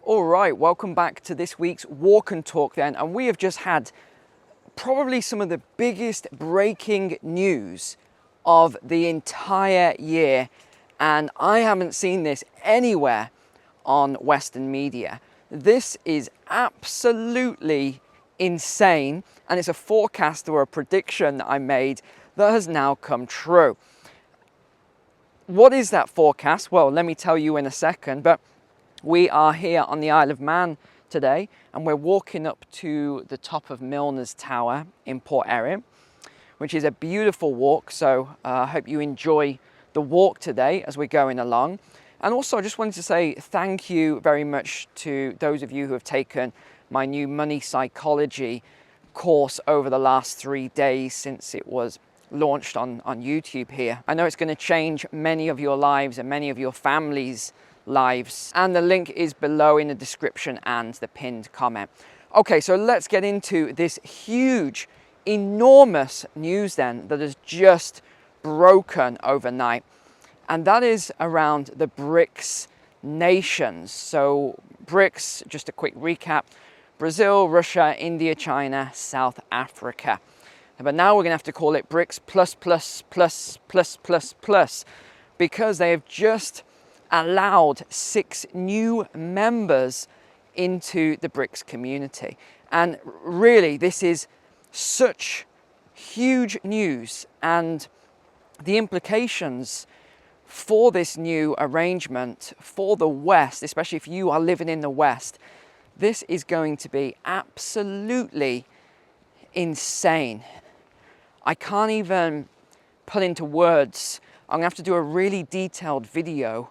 All right, welcome back to this week's Walk and Talk then. And we have just had probably some of the biggest breaking news of the entire year. And I haven't seen this anywhere on Western media. This is absolutely insane. And it's a forecast or a prediction that I made that has now come true. What is that forecast? Well, let me tell you in a second, but we are here on the Isle of Man today, and we're walking up to the top of Milner's Tower in Port Erin, which is a beautiful walk. So I hope you enjoy the walk today as we're going along. And also I just wanted to say thank you very much to those of you who have taken my new money psychology course over the last 3 days since it was launched on YouTube here. I know it's going to change many of your lives and many of your families' lives, and the link is below in the description and the pinned comment. Okay, so let's get into this huge, enormous news then that has just broken overnight, and that is around the BRICS nations. So BRICS, just a quick recap: Brazil, Russia, India, China, South Africa. But now we're going to have to call it BRICS plus, because they have just allowed 6 new members into the BRICS community. And really, this is such huge news, and the implications for this new arrangement for the West, especially if you are living in the West, this is going to be absolutely insane. I can't even put into words. I'm going to have to do a really detailed video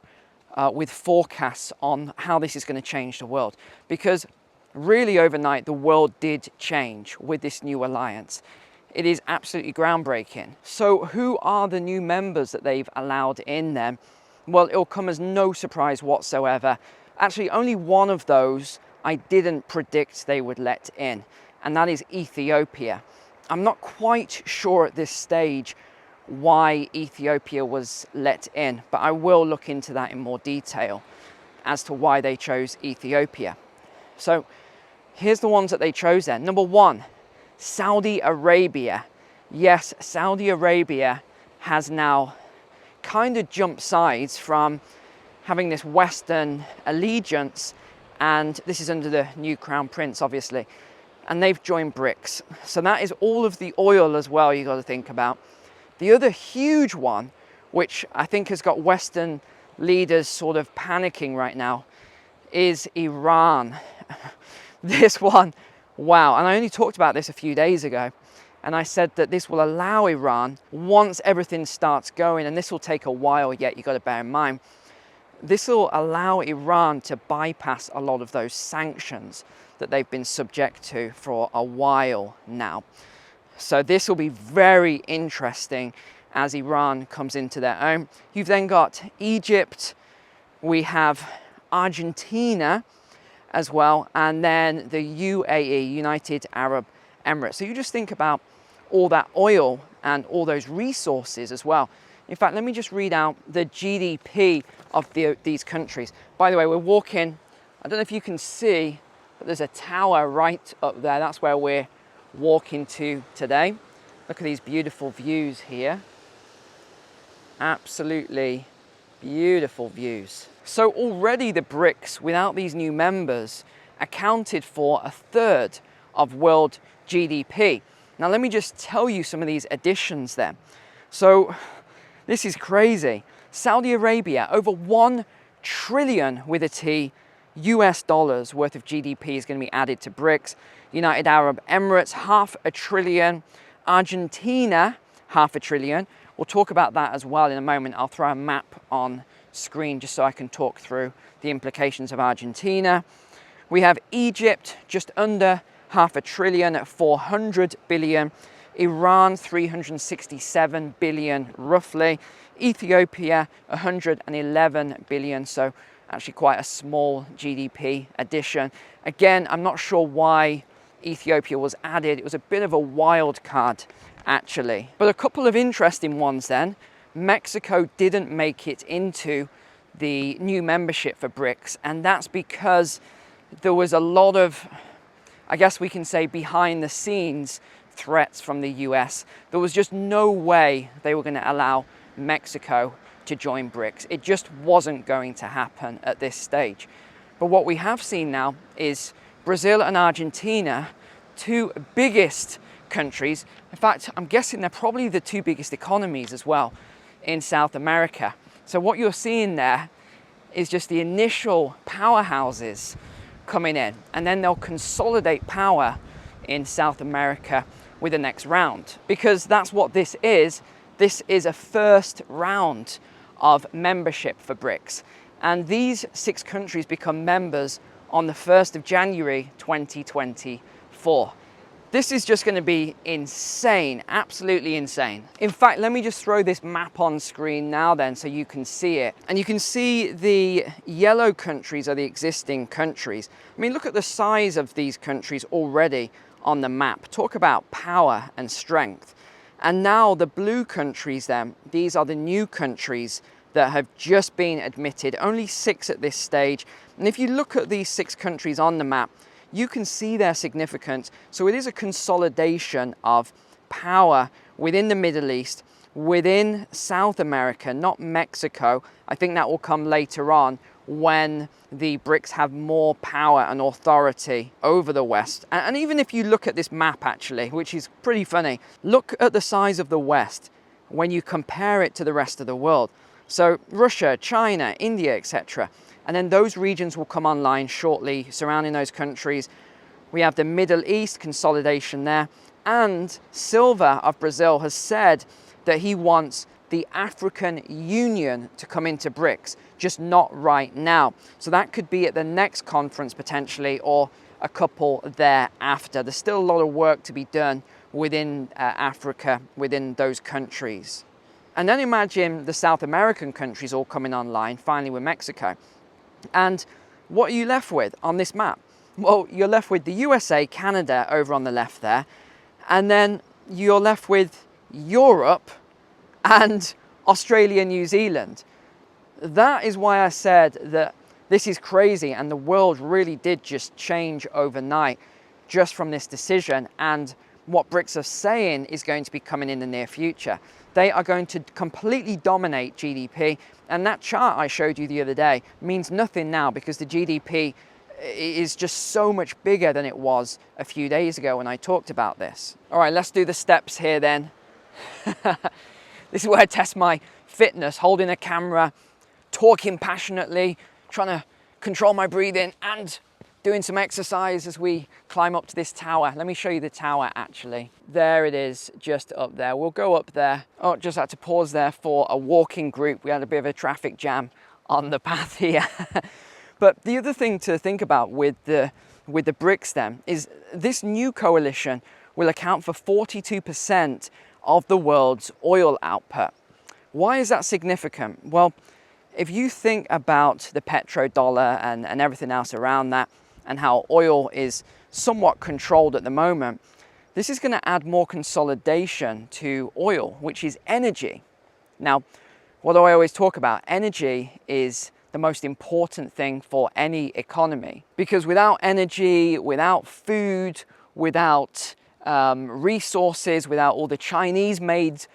with forecasts on how this is going to change the world, because really overnight the world did change with this new alliance. It is absolutely groundbreaking. So who are the new members that they've allowed in then? Well, it'll come as no surprise whatsoever. Actually, only one of those I didn't predict they would let in, and that is Ethiopia. I'm not quite sure at this stage why Ethiopia was let in, but I will look into that in more detail as to why they chose Ethiopia. So here's the ones that they chose then. Number 1, Saudi Arabia. Yes, Saudi Arabia has now kind of jumped sides from having this Western allegiance, and this is under the new Crown Prince, obviously, and they've joined BRICS. So that is all of the oil as well you got to think about. The other huge one, which I think has got Western leaders sort of panicking right now, is Iran. This one, wow. And I only talked about this a few days ago, and I said that this will allow Iran, once everything starts going, and this will take a while yet, you got to bear in mind, this will allow Iran to bypass a lot of those sanctions that they've been subject to for a while now. So this will be very interesting as Iran comes into their own. You've then got Egypt, we have Argentina as well, and then the UAE, United Arab Emirates. So you just think about all that oil and all those resources as well. In fact, let me just read out the GDP of these countries. By the way, we're walking, I don't know if you can see, but there's a tower right up there. That's where we're walking to today. Look at these beautiful views here. Absolutely beautiful views. So already the BRICS, without these new members, accounted for 1/3 of world GDP. Now let me just tell you some of these additions then. So this is crazy. Saudi Arabia, over 1 trillion with a T US dollars worth of GDP is going to be added to BRICS. United Arab Emirates, 500 billion. Argentina, 500 billion. We'll talk about that as well in a moment. I'll throw a map on screen just so I can talk through the implications of Argentina. We have Egypt, just under 500 billion at 400 billion. Iran, 367 billion roughly. Ethiopia, 111 billion. So actually quite a small GDP addition. Again, I'm not sure why Ethiopia was added. It was a bit of a wild card, actually. But a couple of interesting ones then. Mexico didn't make it into the new membership for BRICS, and that's because there was a lot of, I guess we can say, behind the scenes threats from the US. There was just no way they were going to allow Mexico to join BRICS. It just wasn't going to happen at this stage. But what we have seen now is Brazil and Argentina, two biggest countries. In fact, I'm guessing they're probably the two biggest economies as well in South America. So what you're seeing there is just the initial powerhouses coming in, and then they'll consolidate power in South America with the next round, because that's what this is. This is a first round of membership for BRICS, and these 6 countries become members on the 1st of January 2024. This is just going to be insane, absolutely insane. In fact, let me just throw this map on screen now then so you can see it. And you can see the yellow countries are the existing countries. I mean, look at the size of these countries already on the map. Talk about power and strength. And now the blue countries then, these are the new countries that have just been admitted, only 6 at this stage. And if you look at these 6 countries on the map, you can see their significance. So it is a consolidation of power within the Middle East, within South America, not Mexico. I think that will come later on when the BRICS have more power and authority over the West. And even if you look at this map actually, which is pretty funny, look at the size of the West when you compare it to the rest of the world. So Russia, China, India, etc. And then those regions will come online shortly surrounding those countries. We have the Middle East consolidation there. And Silva of Brazil has said that he wants the African Union to come into BRICS, just not right now. So that could be at the next conference potentially, or a couple thereafter. There's still a lot of work to be done within Africa, within those countries. And then imagine the South American countries all coming online, finally with Mexico. And what are you left with on this map? Well, you're left with the USA, Canada over on the left there, and then you're left with Europe and Australia, New Zealand. That is why I said that this is crazy, and the world really did just change overnight just from this decision, and what BRICS are saying is going to be coming in the near future. They are going to completely dominate GDP, and that chart I showed you the other day means nothing now because the GDP is just so much bigger than it was a few days ago when I talked about this. All right, let's do the steps here then. This is where I test my fitness, holding a camera, talking passionately, trying to control my breathing, and doing some exercise as we climb up to this tower. Let me show you the tower actually. There it is, just up there. We'll go up there. Oh, just had to pause there for a walking group. We had a bit of a traffic jam on the path here. But the other thing to think about with the BRICS then is this new coalition will account for 42% of the world's oil output. Why is that significant? Well, if you think about the petrodollar and everything else around that, and how oil is somewhat controlled at the moment, this is going to add more consolidation to oil, which is energy. Now, what do I always talk about? Energy is the most important thing for any economy, because without energy, without food, without resources, without all the Chinese-made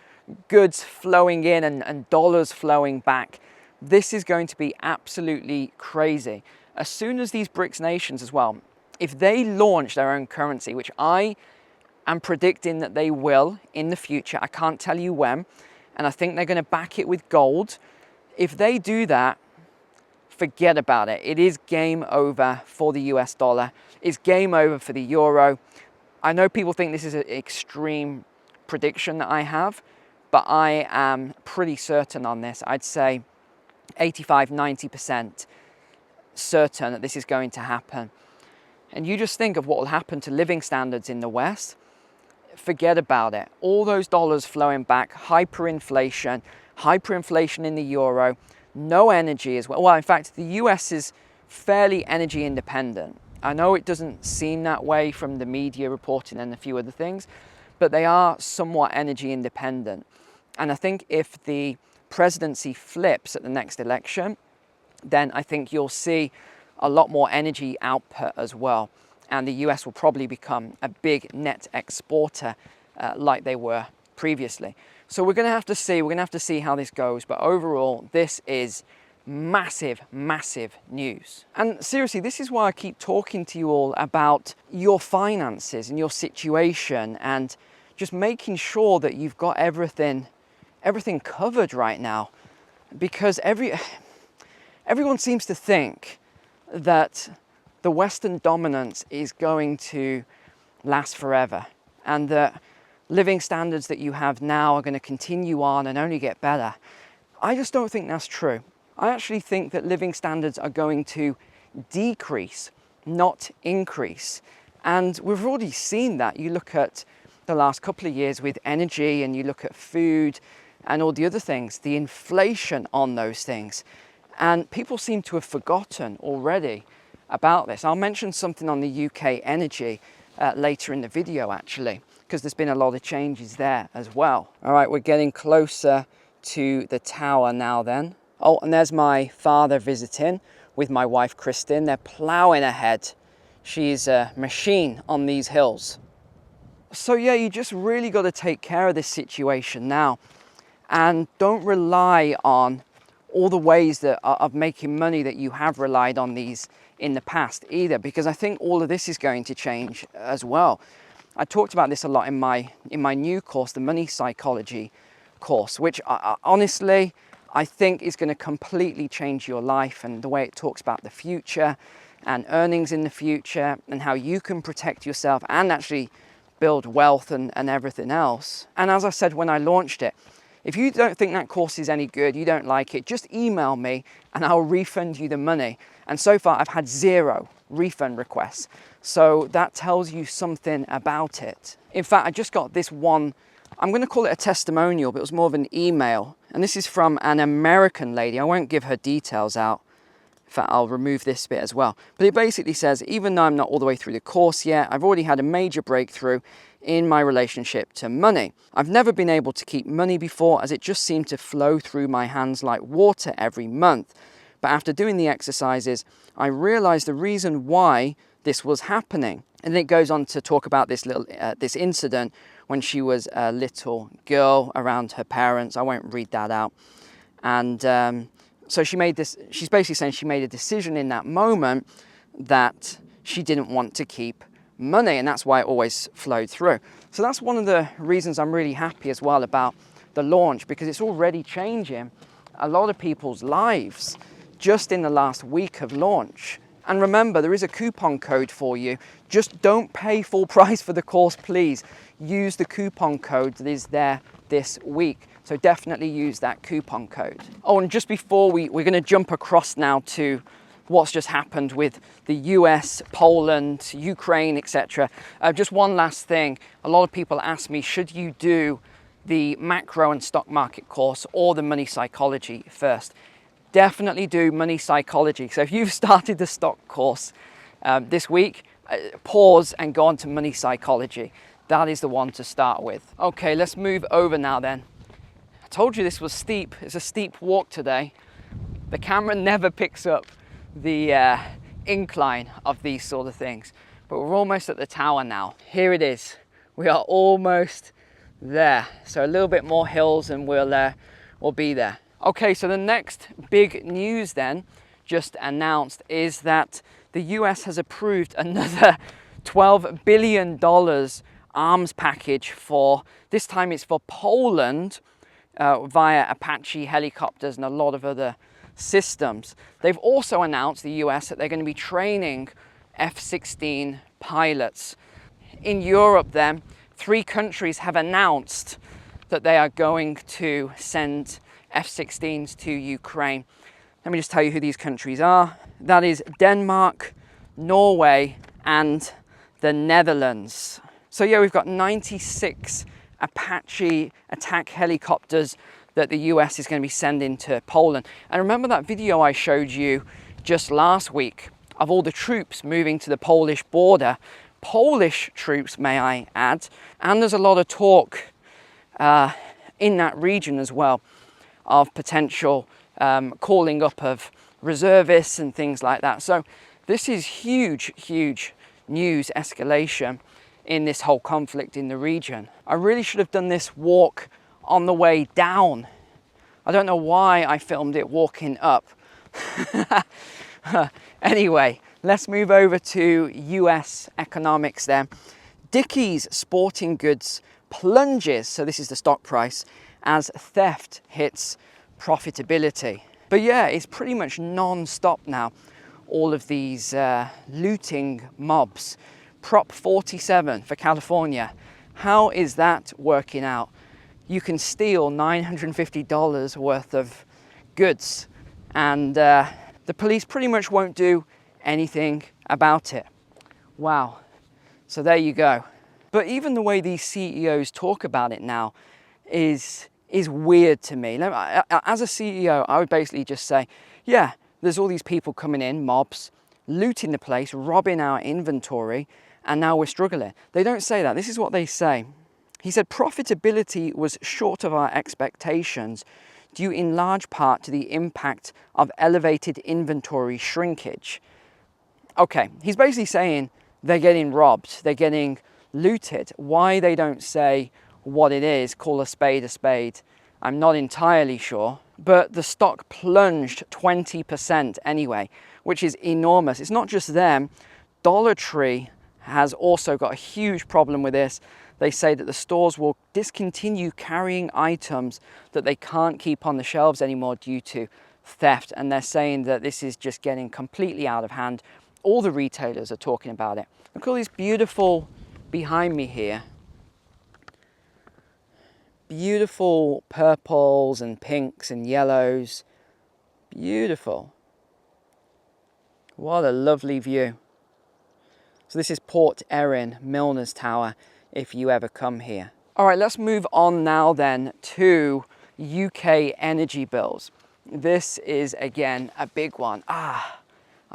goods flowing in and dollars flowing back, this is going to be absolutely crazy. As soon as these BRICS nations as well, if they launch their own currency, which I am predicting that they will in the future, I can't tell you when, and I think they're going to back it with gold. If they do that, forget about it. It is game over for the US dollar. It's game over for the euro. I know people think this is an extreme prediction that I have, but I am pretty certain on this. I'd say 85–90% certain that this is going to happen. And you just think of what will happen to living standards in the West. Forget about it. All those dollars flowing back, hyperinflation in the euro, no energy as well. Well, in fact, the US is fairly energy independent. I know it doesn't seem that way from the media reporting and a few other things, but they are somewhat energy independent. And I think if the presidency flips at the next election, then I think you'll see a lot more energy output as well. And the US will probably become a big net exporter like they were previously. So we're going to have to see how this goes. But overall, this is massive, massive news. And seriously, this is why I keep talking to you all about your finances and your situation, and just making sure that you've got everything covered right now. Because everyone seems to think that the Western dominance is going to last forever, and that living standards that you have now are going to continue on and only get better. I just don't think that's true. I actually think that living standards are going to decrease, not increase. And we've already seen that. You look at the last couple of years with energy, and you look at food and all the other things, the inflation on those things. And people seem to have forgotten already about this. I'll mention something on the UK energy later in the video, actually, because there's been a lot of changes there as well. All right, we're getting closer to the tower now then. Oh, and there's my father visiting with my wife, Kristen. They're plowing ahead. She's a machine on these hills. So yeah, you just really got to take care of this situation now. And don't rely on all the ways of making money that you have relied on these in the past either, because I think all of this is going to change as well. I talked about this a lot in my new course, the money psychology course, which honestly, I think is going to completely change your life, and the way it talks about the future and earnings in the future and how you can protect yourself and actually build wealth and everything else. And as I said when I launched it, if you don't think that course is any good, you don't like it, just email me and I'll refund you the money. And so far I've had 0 refund requests. So that tells you something about it. In fact, I just got this one, I'm going to call it a testimonial, but it was more of an email. And this is from an American lady. I won't give her details out. In fact, I'll remove this bit as well. But it basically says, even though I'm not all the way through the course yet, I've already had a major breakthrough in my relationship to money. I've never been able to keep money before, as it just seemed to flow through my hands like water every month. But after doing the exercises, I realized the reason why this was happening. And then it goes on to talk about this this incident when she was a little girl around her parents. I won't read that out. And so she's basically saying she made a decision in that moment that she didn't want to keep money, and that's why it always flowed through. So that's one of the reasons I'm really happy as well about the launch, because it's already changing a lot of people's lives just in the last week of launch. And remember, there is a coupon code for you. Just don't pay full price for the course, please. Use the coupon code that is there this week. So definitely use that coupon code. Oh, and just before we're going to jump across now to what's just happened with the US, Poland, Ukraine, etc. Just one last thing. A lot of people ask me, should you do the macro and stock market course or the money psychology first? Definitely do money psychology. So if you've started the stock course this week, pause and go on to money psychology. That is the one to start with. Okay, let's move over now then. I told you this was steep. It's a steep walk today. The camera never picks up the incline of these sort of things. But we're almost at the tower now. Here it is. We are almost there. So a little bit more hills and we'll be there. Okay, so the next big news then, just announced, is that the US has approved another $12 billion arms package for, this time it's for Poland, via Apache helicopters and a lot of other systems. They've also announced, the US, that they're going to be training F-16 pilots. In Europe then, 3 countries have announced that they are going to send F-16s to Ukraine. Let me just tell you who these countries are. That is Denmark, Norway, and the Netherlands. So yeah, we've got 96 Apache attack helicopters that the US is going to be sending to Poland. And remember that video I showed you just last week of all the troops moving to the Polish border? Polish troops, may I add. And there's a lot of talk in that region as well of potential calling up of reservists and things like that. So This is huge, huge news escalation in this whole conflict in the region. I really should have done this walk on the way down. I don't know why I filmed it walking up. Anyway, let's move over to US economics then. Dickies Sporting Goods plunges, so this is the stock price, as theft hits profitability. But yeah, it's pretty much non-stop now. All of these looting mobs. Prop 47 for California. How is that working out? You can steal $950 worth of goods and the police pretty much won't do anything about it. Wow. So there you go. But even the way these CEOs talk about it now is weird to me. As a CEO, I would basically just say, yeah, there's all these people coming in, mobs, looting the place, robbing our inventory, and now we're struggling. They don't say that. This is what they say. He said, profitability was short of our expectations due in large part to the impact of elevated inventory shrinkage. Okay, he's basically saying they're getting robbed, they're getting looted. Why they don't say what it is, call a spade, I'm not entirely sure. But the stock plunged 20% anyway, which is enormous. It's not just them. Dollar Tree has also got a huge problem with this. They say that the stores will discontinue carrying items that they can't keep on the shelves anymore due to theft. And they're saying that this is just getting completely out of hand. All the retailers are talking about it. Look at all these beautiful, behind me here, beautiful purples and pinks and yellows. Beautiful. What a lovely view. So this is Port Erin, Milner's Tower, if you ever come here. All right, let's move on now then to UK energy bills. This is, again, a big one. I'll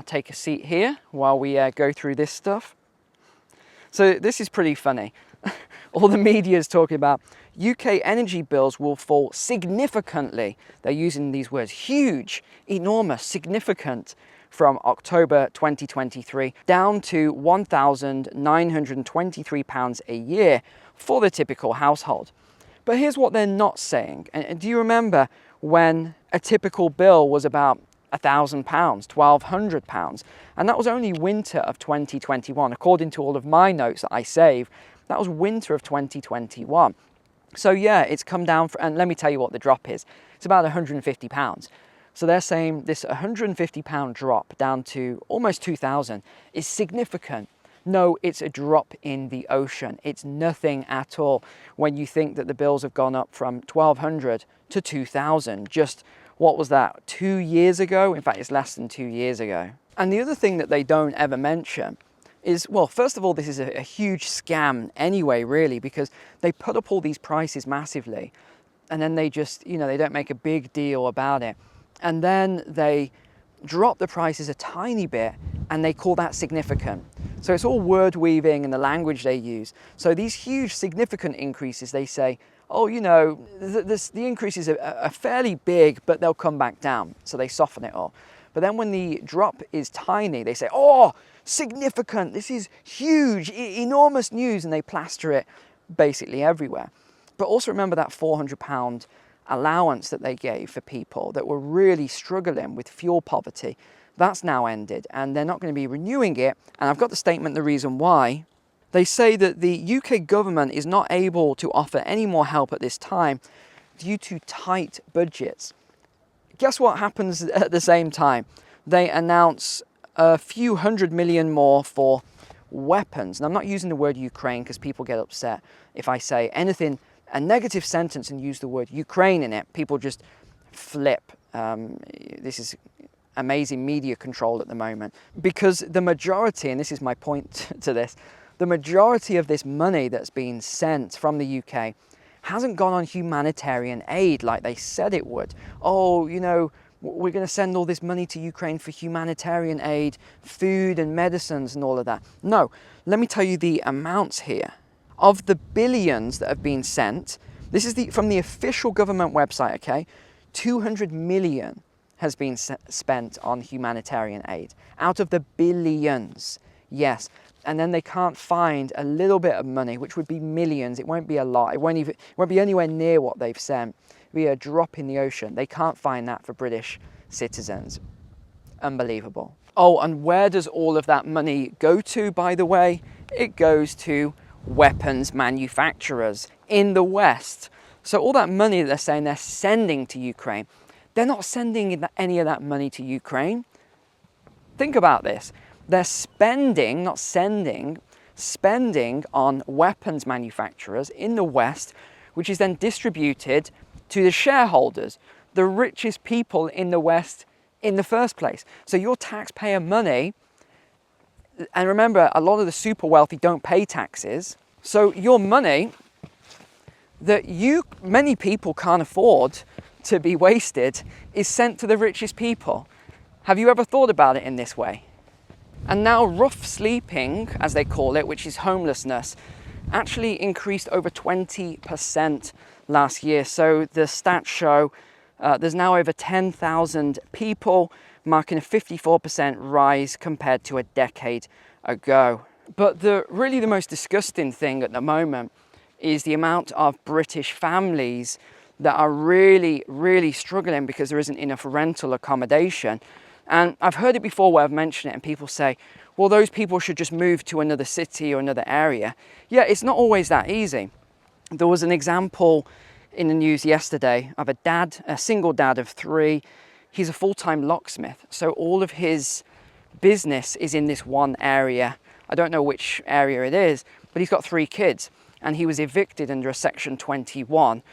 take a seat here while we go through this stuff. So this is pretty funny. All the media is talking about UK energy bills will fall significantly. They're using these words, huge, enormous, significant, from October 2023 down to £1,923 a year for the typical household. But here's what they're not saying. And do you remember when a typical bill was about £1,000, £1,200? And that was only winter of 2021. According to all of my notes that I saved, that was winter of 2021. So yeah, it's come down, and let me tell you what the drop is. It's about £150. So they're saying this £150 drop down to almost 2,000 is significant. No, it's a drop in the ocean. It's nothing at all when you think that the bills have gone up from 1,200 to 2,000. Just, what was that, 2 years ago? In fact, it's less than 2 years ago. And the other thing that they don't ever mention is, well, first of all, this is a huge scam anyway, really, because they put up all these prices massively and then they just, they don't make a big deal about it. And then they drop the prices a tiny bit and they call that significant. So it's all word weaving and the language they use. So these huge significant increases, they say, oh, the increases are fairly big, but they'll come back down. So they soften it all. But then when the drop is tiny, they say, oh, significant, this is huge, enormous news, and they plaster it basically everywhere. But also remember that £400 allowance that they gave for people that were really struggling with fuel poverty. That's now ended and they're not going to be renewing it. And I've got the statement, the reason why. They say that the UK government is not able to offer any more help at this time due to tight budgets. Guess what happens at the same time? They announce a few $100 million more for weapons. And I'm not using the word Ukraine because people get upset if I say anything, a negative sentence, and use the word Ukraine in it. People just flip. This is amazing media control at the moment, because the majority, and this is my point to this, the majority of this money that's been sent from the UK hasn't gone on humanitarian aid like they said it would. Oh, we're going to send all this money to Ukraine for humanitarian aid, food and medicines and all of that. No, let me tell you the amounts here. Of the billions that have been sent, this is from the official government website, okay? 200 million has been spent on humanitarian aid. Out of the billions, yes. And then they can't find a little bit of money, which would be millions. It won't be a lot. It won't be anywhere near what they've sent. It'll be a drop in the ocean. They can't find that for British citizens. Unbelievable. Oh, and where does all of that money go to, by the way? It goes to weapons manufacturers in the West. So all that money that they're saying they're sending to Ukraine, they're not sending any of that money to Ukraine. Think about this. They're spending, not sending, spending on weapons manufacturers in the West, which is then distributed to the shareholders, the richest people in the West in the first place. So your taxpayer money, and remember, a lot of the super wealthy don't pay taxes. So your money that many people can't afford to be wasted is sent to the richest people. Have you ever thought about it in this way? And now rough sleeping, as they call it, which is homelessness, actually increased over 20% last year. So the stats show there's now over 10,000 people, marking a 54% rise compared to a decade ago. But really the most disgusting thing at the moment is the amount of British families that are really, really struggling because there isn't enough rental accommodation. And I've heard it before where I've mentioned it and people say, well, those people should just move to another city or another area. Yeah, it's not always that easy. There was an example in the news yesterday of a single dad of 3. He's a full-time locksmith. So all of his business is in this one area. I don't know which area it is, but he's got 3 kids and he was evicted under a Section 21,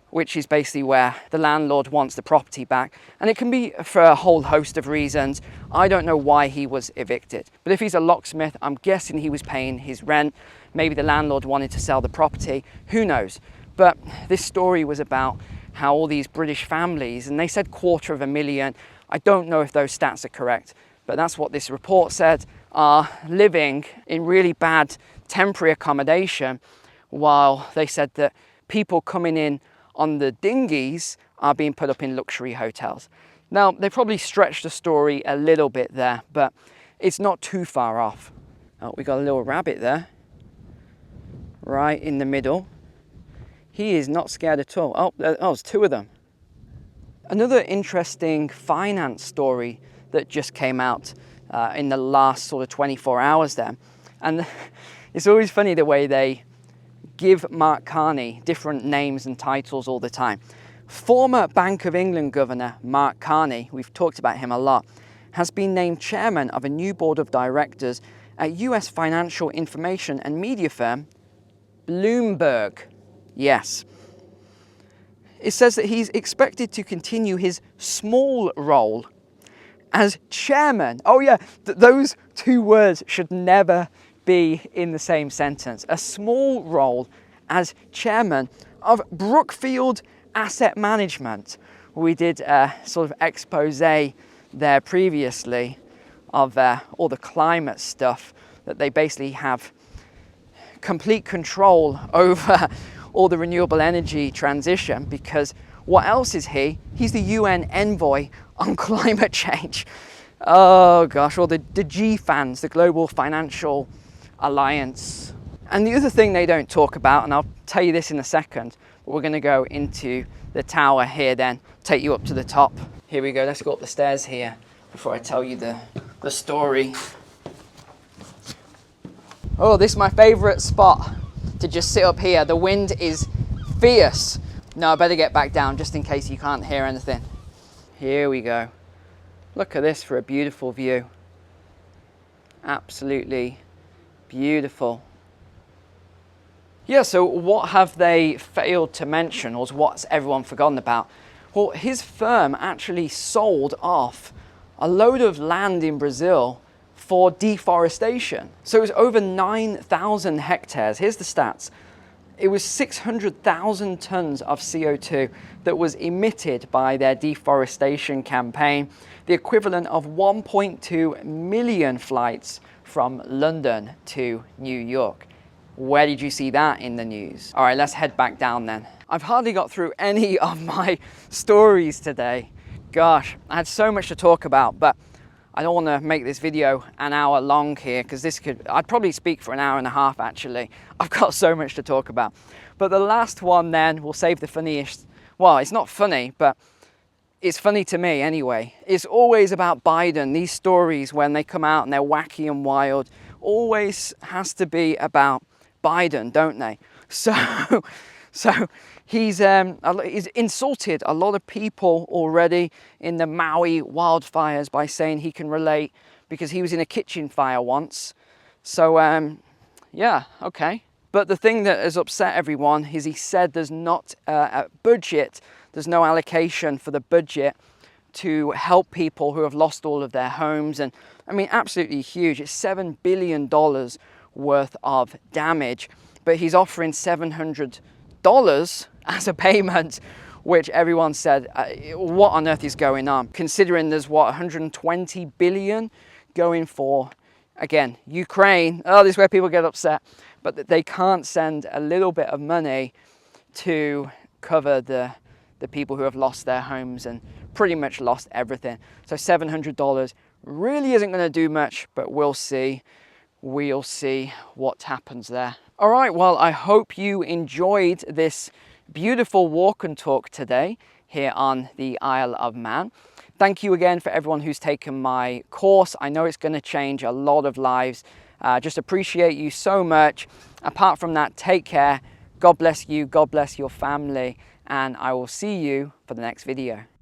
which is basically where the landlord wants the property back. And it can be for a whole host of reasons. I don't know why he was evicted. But if he's a locksmith, I'm guessing he was paying his rent. Maybe the landlord wanted to sell the property. Who knows? But this story was about how all these British families, and they said 250,000. I don't know if those stats are correct, but that's what this report said, are living in really bad temporary accommodation, while they said that people coming in on the dinghies are being put up in luxury hotels. Now, they probably stretched the story a little bit there, but it's not too far off. Oh, we got a little rabbit there, right in the middle. He is not scared at all. Oh, there's 2 of them. Another interesting finance story that just came out in the last sort of 24 hours there. And it's always funny the way they give Mark Carney different names and titles all the time. Former Bank of England Governor Mark Carney, we've talked about him a lot, has been named chairman of a new board of directors at US financial information and media firm Bloomberg. Yes. It says that he's expected to continue his small role as chairman. Oh yeah, those 2 words should never be in the same sentence. A small role as chairman of Brookfield Asset Management. We did a sort of expose there previously of all the climate stuff, that they basically have complete control over all the renewable energy transition, because what else is he? He's the UN envoy on climate change. Oh gosh, or the GFANZ, the Global Financial Alliance. And the other thing they don't talk about, and I'll tell you this in a second, but we're going to go into the tower here then, take you up to the top. Here we go, let's go up the stairs here before I tell you the story. Oh, this is my favourite spot to just sit up here. The wind is fierce. No, I better get back down just in case you can't hear anything. Here we go. Look at this for a beautiful view. Absolutely beautiful. Yeah, so what have they failed to mention, or what's everyone forgotten about? Well, his firm actually sold off a load of land in Brazil for deforestation. So it was over 9,000 hectares. Here's the stats. It was 600,000 tons of CO2 that was emitted by their deforestation campaign, the equivalent of 1.2 million flights from London to New York. Where did you see that in the news? All right, let's head back down then. I've hardly got through any of my stories today. gosh, I had so much to talk about, but I don't want to make this video an hour long here, because I'd probably speak for an hour and a half actually. I've got so much to talk about. But the last one then, we'll save the funniest. Well, it's not funny, but it's funny to me anyway. It's always about Biden. These stories, when they come out and they're wacky and wild, always has to be about Biden, don't they? So he's insulted a lot of people already in the Maui wildfires by saying he can relate because he was in a kitchen fire once. So yeah, okay. But the thing that has upset everyone is he said there's not a budget, there's no allocation for the budget to help people who have lost all of their homes. And I mean, absolutely huge. It's $7 billion worth of damage, but he's offering $700 as a payment, which everyone said, what on earth is going on? Considering there's what, 120 billion going for, again, Ukraine. Oh, this is where people get upset, but they can't send a little bit of money to cover the people who have lost their homes and pretty much lost everything. So $700 really isn't going to do much, but we'll see. We'll see what happens there. All right, well, I hope you enjoyed this beautiful walk and talk today here on the Isle of Man. Thank you again for everyone who's taken my course. I know it's going to change a lot of lives. Just appreciate you so much. Apart from that, take care. God bless you. God bless your family. And I will see you for the next video.